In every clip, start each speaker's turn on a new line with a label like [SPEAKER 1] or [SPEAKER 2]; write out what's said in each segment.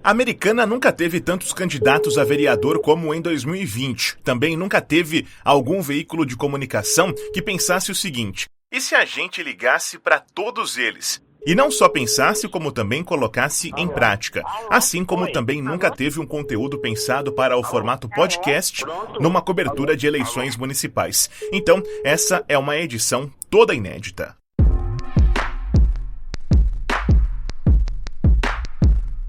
[SPEAKER 1] A Americana nunca teve tantos candidatos a vereador como em 2020. Também nunca teve algum veículo de comunicação que pensasse o seguinte: e se a gente ligasse para todos eles? E não só pensasse, como também colocasse em prática. Assim como também nunca teve um conteúdo pensado para o formato podcast numa cobertura de eleições municipais. Então, essa é uma edição toda inédita.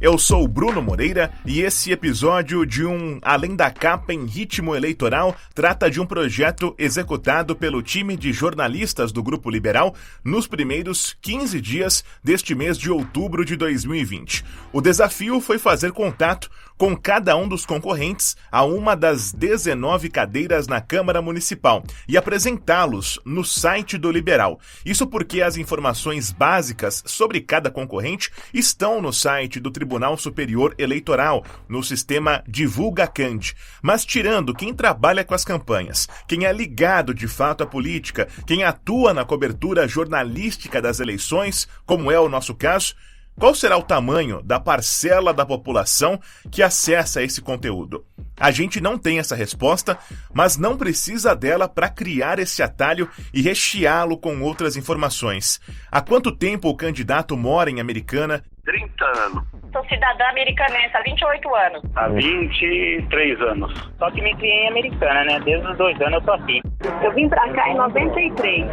[SPEAKER 1] Eu sou o Bruno Moreira e esse episódio de Além da Capa em Ritmo Eleitoral trata de um projeto executado pelo time de jornalistas do Grupo Liberal nos primeiros 15 dias deste mês de outubro de 2020. O desafio foi fazer contato com cada um dos concorrentes a uma das 19 cadeiras na Câmara Municipal e apresentá-los no site do Liberal. Isso porque as informações básicas sobre cada concorrente estão no site do Tribunal Superior Eleitoral, no sistema Divulgacand. Mas tirando quem trabalha com as campanhas, quem é ligado de fato à política, quem atua na cobertura jornalística das eleições, como é o nosso caso, qual será o tamanho da parcela da população que acessa esse conteúdo? A gente não tem essa resposta, mas não precisa dela para criar esse atalho e recheá-lo com outras informações. Há quanto tempo o candidato mora em Americana?
[SPEAKER 2] 30 anos.
[SPEAKER 3] Sou cidadã americanense há 28 anos.
[SPEAKER 2] Há 23 anos.
[SPEAKER 4] Só que me criei em Americana, né? Desde os 2 anos eu tô aqui.
[SPEAKER 3] Eu vim pra cá em 93.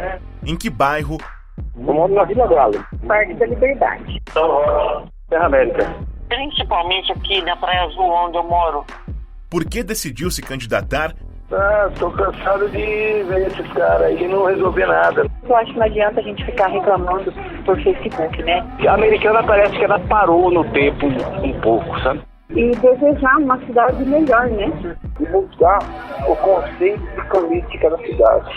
[SPEAKER 1] Em que bairro?
[SPEAKER 5] Eu moro na Vila Galo.
[SPEAKER 3] Parque da Liberdade.
[SPEAKER 5] Terra América.
[SPEAKER 4] Principalmente aqui na Praia Azul, onde eu moro.
[SPEAKER 1] Por que decidiu se candidatar?
[SPEAKER 5] Tô cansado de ver esses caras aí e não resolver nada.
[SPEAKER 3] Eu acho que não adianta a gente ficar reclamando por Facebook, né?
[SPEAKER 5] A Americana parece que ela parou no tempo um pouco, sabe?
[SPEAKER 3] E desejar uma cidade melhor, né?
[SPEAKER 5] E mudar o conceito de política da cidade.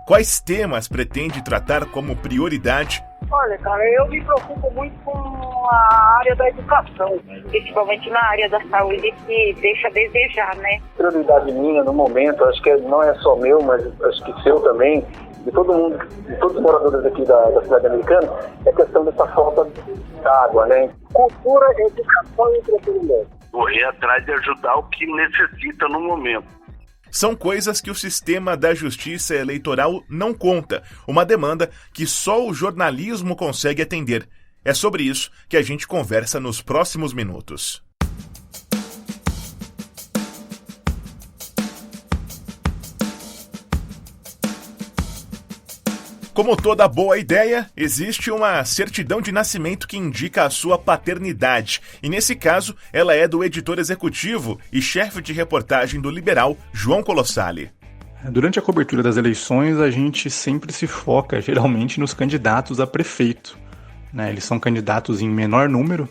[SPEAKER 1] Quais temas pretende tratar como prioridade?
[SPEAKER 3] Olha, cara, eu me preocupo muito com a área da educação, principalmente na área da saúde, que deixa a desejar, né?
[SPEAKER 5] Prioridade minha no momento, acho que não é só meu, mas acho que seu também, de todo mundo, de todos os moradores aqui da cidade americana, é a questão dessa falta de água, né? Cultura, educação e entretenimento.
[SPEAKER 2] Correr atrás de ajudar o que necessita no momento.
[SPEAKER 1] São coisas que o sistema da justiça eleitoral não conta, uma demanda que só o jornalismo consegue atender. É sobre isso que a gente conversa nos próximos minutos. Como toda boa ideia, existe uma certidão de nascimento que indica a sua paternidade. E nesse caso, ela é do editor executivo e chefe de reportagem do Liberal, João Colossali.
[SPEAKER 6] Durante a cobertura das eleições, a gente sempre se foca, geralmente, nos candidatos a prefeito, né? Eles são candidatos em menor número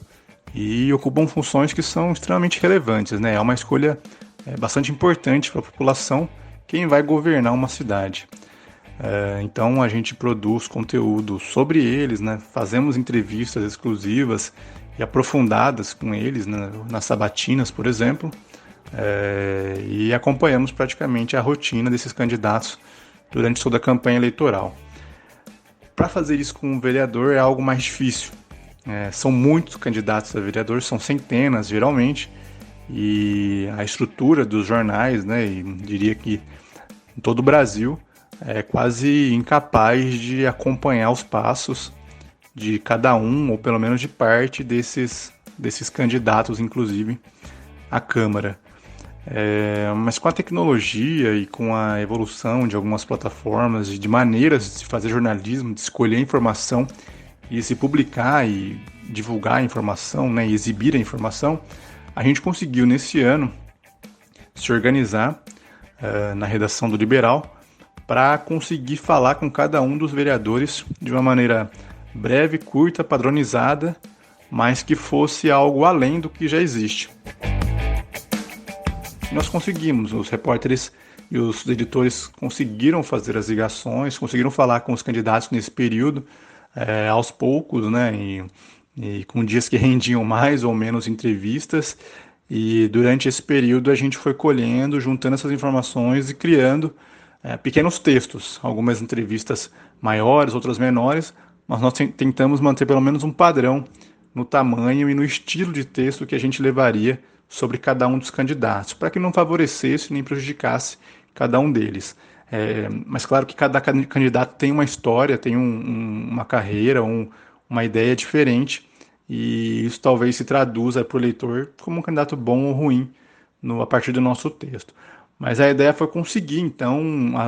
[SPEAKER 6] e ocupam funções que são extremamente relevantes, né? É uma escolha bastante importante para a população quem vai governar uma cidade. Então a gente produz conteúdo sobre eles, né? Fazemos entrevistas exclusivas e aprofundadas com eles, né? Nas sabatinas, por exemplo, e acompanhamos praticamente a rotina desses candidatos durante toda a campanha eleitoral. Para fazer isso com um vereador é algo mais difícil. São muitos candidatos a vereador, são centenas geralmente, e a estrutura dos jornais, né? E diria que em todo o Brasil é quase incapaz de acompanhar os passos de cada um, ou pelo menos de parte desses candidatos, inclusive, à Câmara. Mas com a tecnologia e com a evolução de algumas plataformas, de maneiras de fazer jornalismo, de escolher informação e se publicar e divulgar a informação, né, e exibir a informação, a gente conseguiu, nesse ano, se organizar na redação do Liberal para conseguir falar com cada um dos vereadores de uma maneira breve, curta, padronizada, mas que fosse algo além do que já existe. Nós conseguimos, os repórteres e os editores conseguiram fazer as ligações, conseguiram falar com os candidatos nesse período, aos poucos, né, e com dias que rendiam mais ou menos entrevistas, e durante esse período a gente foi colhendo, juntando essas informações e criando pequenos textos, algumas entrevistas maiores, outras menores, mas nós tentamos manter pelo menos um padrão no tamanho e no estilo de texto que a gente levaria sobre cada um dos candidatos, para que não favorecesse nem prejudicasse cada um deles. Mas claro que cada candidato tem uma história, tem uma carreira, uma ideia diferente, e isso talvez se traduza para o leitor como um candidato bom ou ruim a partir do nosso texto. Mas a ideia foi conseguir, então,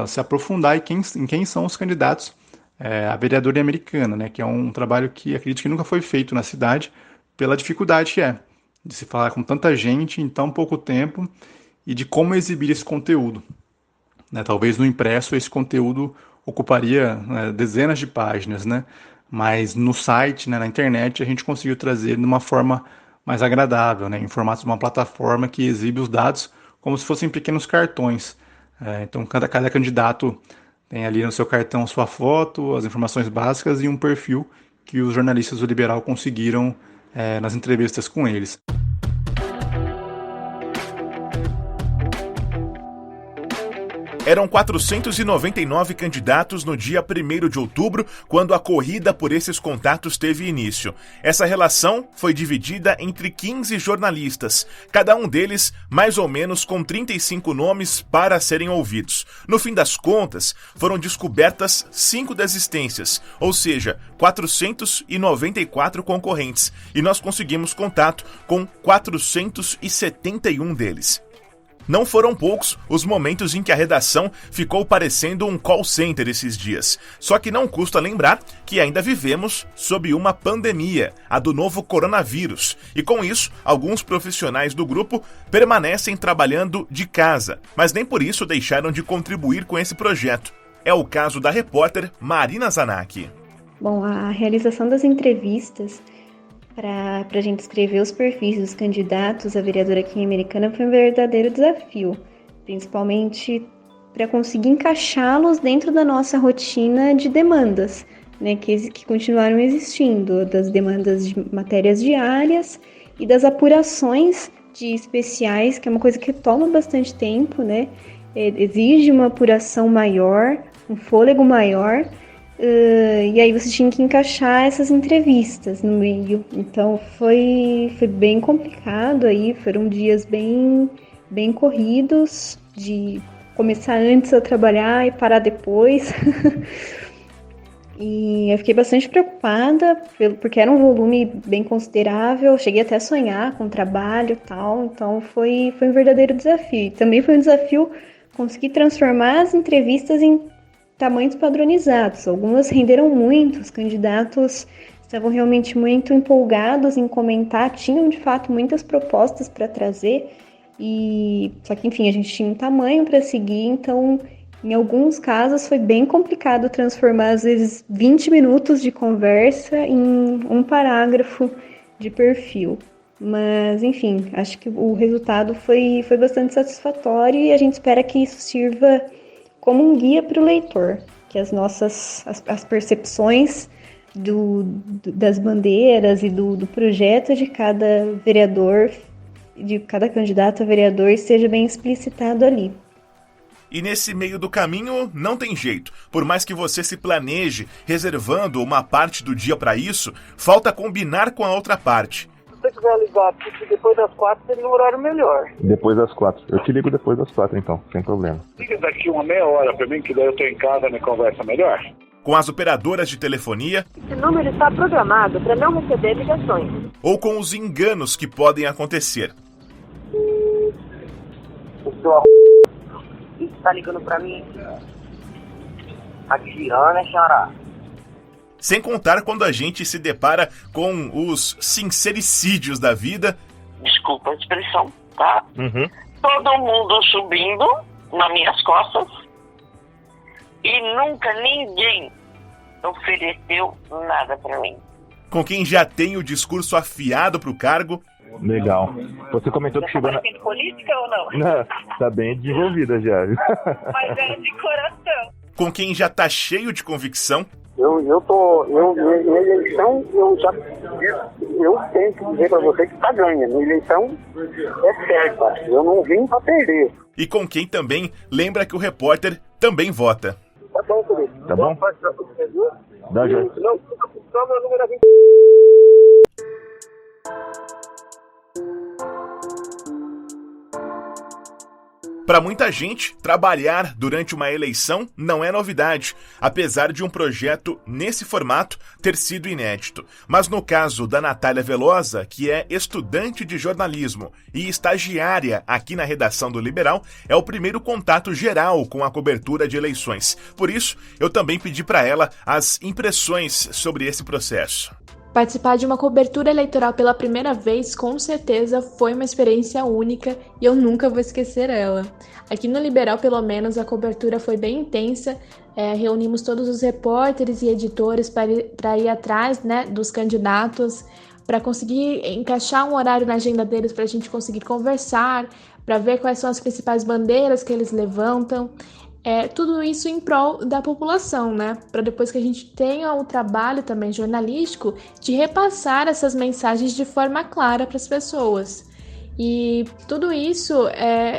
[SPEAKER 6] se aprofundar em quem são os candidatos a vereadora Americana, né, que é um trabalho que acredito que nunca foi feito na cidade, pela dificuldade que é de se falar com tanta gente em tão pouco tempo e de como exibir esse conteúdo. Talvez no impresso esse conteúdo ocuparia dezenas de páginas, né? Mas no site, na internet, a gente conseguiu trazer de uma forma mais agradável, né? Em formato de uma plataforma que exibe os dados como se fossem pequenos cartões. Então, cada candidato tem ali no seu cartão sua foto, as informações básicas e um perfil que os jornalistas do Liberal conseguiram nas entrevistas com eles.
[SPEAKER 1] Eram 499 candidatos no dia 1º de outubro, quando a corrida por esses contatos teve início. Essa relação foi dividida entre 15 jornalistas, cada um deles mais ou menos com 35 nomes para serem ouvidos. No fim das contas, foram descobertas 5 desistências, ou seja, 494 concorrentes, e nós conseguimos contato com 471 deles. Não foram poucos os momentos em que a redação ficou parecendo um call center esses dias. Só que não custa lembrar que ainda vivemos sob uma pandemia, a do novo coronavírus. E com isso, alguns profissionais do grupo permanecem trabalhando de casa, mas nem por isso deixaram de contribuir com esse projeto. É o caso da repórter Marina Zanacchi.
[SPEAKER 7] Bom, a realização das entrevistas para a gente escrever os perfis dos candidatos à vereadora aqui em Americana foi um verdadeiro desafio, principalmente para conseguir encaixá-los dentro da nossa rotina de demandas, né, que continuaram existindo, das demandas de matérias diárias e das apurações de especiais, que é uma coisa que toma bastante tempo, né, exige uma apuração maior, um fôlego maior. E aí você tinha que encaixar essas entrevistas no meio, então foi bem complicado aí, foram dias bem corridos, de começar antes a trabalhar e parar depois. E eu fiquei bastante preocupada, porque era um volume bem considerável, cheguei até a sonhar com o trabalho e tal, então foi um verdadeiro desafio. E também foi um desafio conseguir transformar as entrevistas em tamanhos padronizados. Algumas renderam muito, os candidatos estavam realmente muito empolgados em comentar, tinham de fato muitas propostas para trazer, só que enfim, a gente tinha um tamanho para seguir, então em alguns casos foi bem complicado transformar às vezes 20 minutos de conversa em um parágrafo de perfil. Mas enfim, acho que o resultado foi bastante satisfatório e a gente espera que isso sirva como um guia para o leitor, que as percepções das bandeiras e do projeto de cada vereador, de cada candidato a vereador, esteja bem explicitado ali.
[SPEAKER 1] E nesse meio do caminho não tem jeito. Por mais que você se planeje reservando uma parte do dia para isso, falta combinar com a outra parte.
[SPEAKER 2] Se você quiser ligar aqui depois das 4, seria um horário melhor.
[SPEAKER 8] Depois das 4. Eu te ligo depois das 4, então, sem problema.
[SPEAKER 2] Liga daqui uma meia hora pra mim, que daí eu tô em casa, me conversa melhor.
[SPEAKER 1] Com as operadoras de telefonia.
[SPEAKER 3] Esse número está programado para não receber ligações.
[SPEAKER 1] Ou com os enganos que podem acontecer.
[SPEAKER 3] Você tá ligando pra mim? Tá tirando, né, xará?
[SPEAKER 1] Sem contar quando a gente se depara com os sincericídios da vida.
[SPEAKER 4] Desculpa a expressão, tá?
[SPEAKER 1] Uhum.
[SPEAKER 4] Todo mundo subindo nas minhas costas e nunca ninguém ofereceu nada pra mim.
[SPEAKER 1] Com quem já tem o discurso afiado pro cargo.
[SPEAKER 8] Legal. Você comentou que chegou na...
[SPEAKER 3] Tá política ou não?
[SPEAKER 8] Não, tá bem desenvolvida já.
[SPEAKER 3] Mas era de coração.
[SPEAKER 1] Com quem já tá cheio de convicção.
[SPEAKER 5] Minha eleição, eu tenho que dizer pra você que tá ganha. Minha eleição é certa. Eu não vim pra perder.
[SPEAKER 1] E com quem também lembra que o repórter também vota.
[SPEAKER 5] Tá bom, Felipe.
[SPEAKER 8] Tá bom? Dá já.
[SPEAKER 5] Não, só meu número é 20.
[SPEAKER 1] Para muita gente, trabalhar durante uma eleição não é novidade, apesar de um projeto nesse formato ter sido inédito. Mas no caso da Natália Velosa, que é estudante de jornalismo e estagiária aqui na redação do Liberal, é o primeiro contato geral com a cobertura de eleições. Por isso, eu também pedi para ela as impressões sobre esse processo.
[SPEAKER 9] Participar de uma cobertura eleitoral pela primeira vez, com certeza, foi uma experiência única e eu nunca vou esquecer ela. Aqui no Liberal, pelo menos, a cobertura foi bem intensa. Reunimos todos os repórteres e editores para ir atrás, dos candidatos, para conseguir encaixar um horário na agenda deles para a gente conseguir conversar, para ver quais são as principais bandeiras que eles levantam. Tudo isso em prol da população, para depois que a gente tenha o trabalho também jornalístico de repassar essas mensagens de forma clara para as pessoas. E tudo isso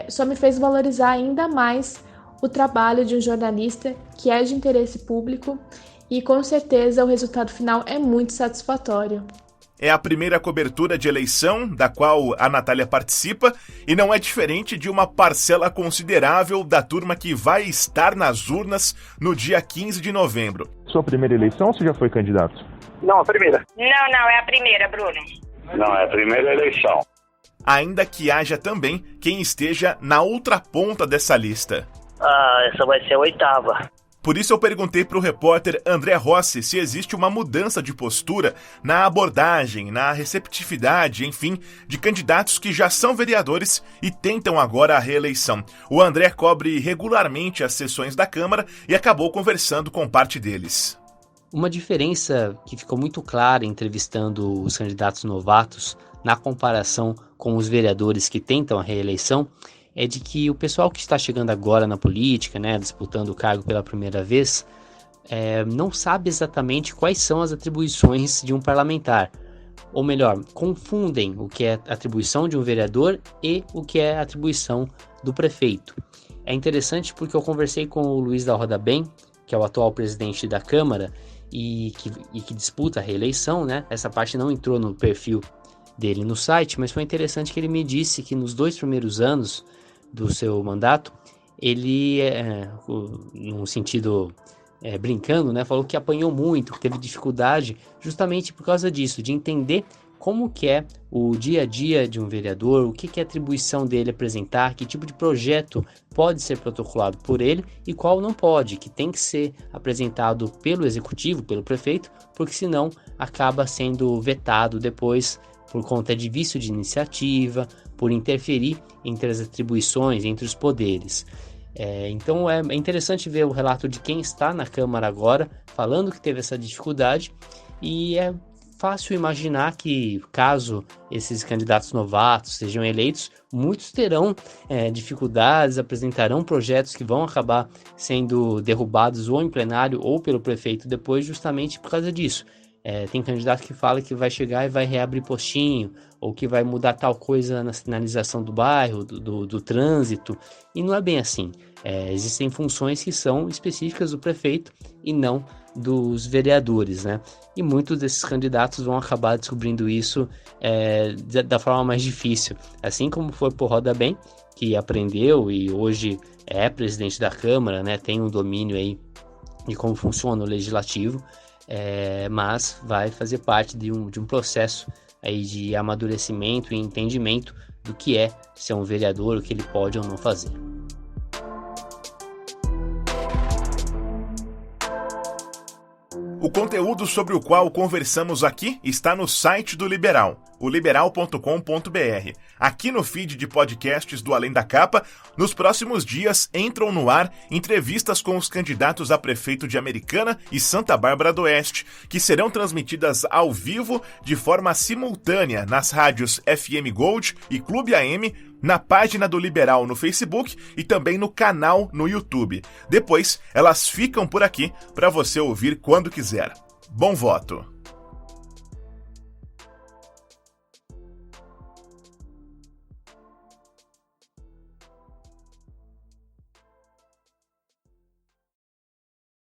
[SPEAKER 9] só me fez valorizar ainda mais o trabalho de um jornalista que é de interesse público e com certeza o resultado final é muito satisfatório.
[SPEAKER 1] É a primeira cobertura de eleição da qual a Natália participa e não é diferente de uma parcela considerável da turma que vai estar nas urnas no dia 15 de novembro.
[SPEAKER 8] Sua primeira eleição ou você já foi candidato?
[SPEAKER 5] Não, a primeira.
[SPEAKER 3] Não, é a primeira, Bruno.
[SPEAKER 2] Não, é a primeira eleição.
[SPEAKER 1] Ainda que haja também quem esteja na outra ponta dessa lista.
[SPEAKER 5] Essa vai ser a 8ª.
[SPEAKER 1] Por isso eu perguntei para o repórter André Rossi se existe uma mudança de postura na abordagem, na receptividade, enfim, de candidatos que já são vereadores e tentam agora a reeleição. O André cobre regularmente as sessões da Câmara e acabou conversando com parte deles.
[SPEAKER 10] Uma diferença que ficou muito clara entrevistando os candidatos novatos na comparação com os vereadores que tentam a reeleição é de que o pessoal que está chegando agora na política, disputando o cargo pela primeira vez, não sabe exatamente quais são as atribuições de um parlamentar. Ou melhor, confundem o que é atribuição de um vereador e o que é atribuição do prefeito. É interessante porque eu conversei com o Luiz da Roda Bem, que é o atual presidente da Câmara e que disputa a reeleição, Essa parte não entrou no perfil dele no site, mas foi interessante que ele me disse que nos 2 primeiros anos do seu mandato, ele, num sentido brincando, falou que apanhou muito, que teve dificuldade justamente por causa disso, de entender como que é o dia a dia de um vereador, o que é a atribuição dele apresentar, que tipo de projeto pode ser protocolado por ele e qual não pode, que tem que ser apresentado pelo executivo, pelo prefeito, porque senão acaba sendo vetado depois por conta de vício de iniciativa, por interferir entre as atribuições, entre os poderes. Então é interessante ver o relato de quem está na Câmara agora, falando que teve essa dificuldade, e é fácil imaginar que, caso esses candidatos novatos sejam eleitos, muitos terão dificuldades, apresentarão projetos que vão acabar sendo derrubados ou em plenário ou pelo prefeito depois, justamente por causa disso. Tem candidato que fala que vai chegar e vai reabrir postinho, ou que vai mudar tal coisa na sinalização do bairro, do trânsito, e não é bem assim. Existem funções que são específicas do prefeito e não dos vereadores, E muitos desses candidatos vão acabar descobrindo isso da forma mais difícil, assim como foi por Roda Bem, que aprendeu e hoje é presidente da Câmara, tem um domínio aí de como funciona o legislativo, mas vai fazer parte de um processo aí de amadurecimento e entendimento do que é ser um vereador, o que ele pode ou não fazer.
[SPEAKER 1] O conteúdo sobre o qual conversamos aqui está no site do Liberal, o liberal.com.br. Aqui no feed de podcasts do Além da Capa, nos próximos dias entram no ar entrevistas com os candidatos a prefeito de Americana e Santa Bárbara do Oeste, que serão transmitidas ao vivo de forma simultânea nas rádios FM Gold e Clube AM, na página do Liberal no Facebook e também no canal no YouTube. Depois, elas ficam por aqui para você ouvir quando quiser. Bom voto!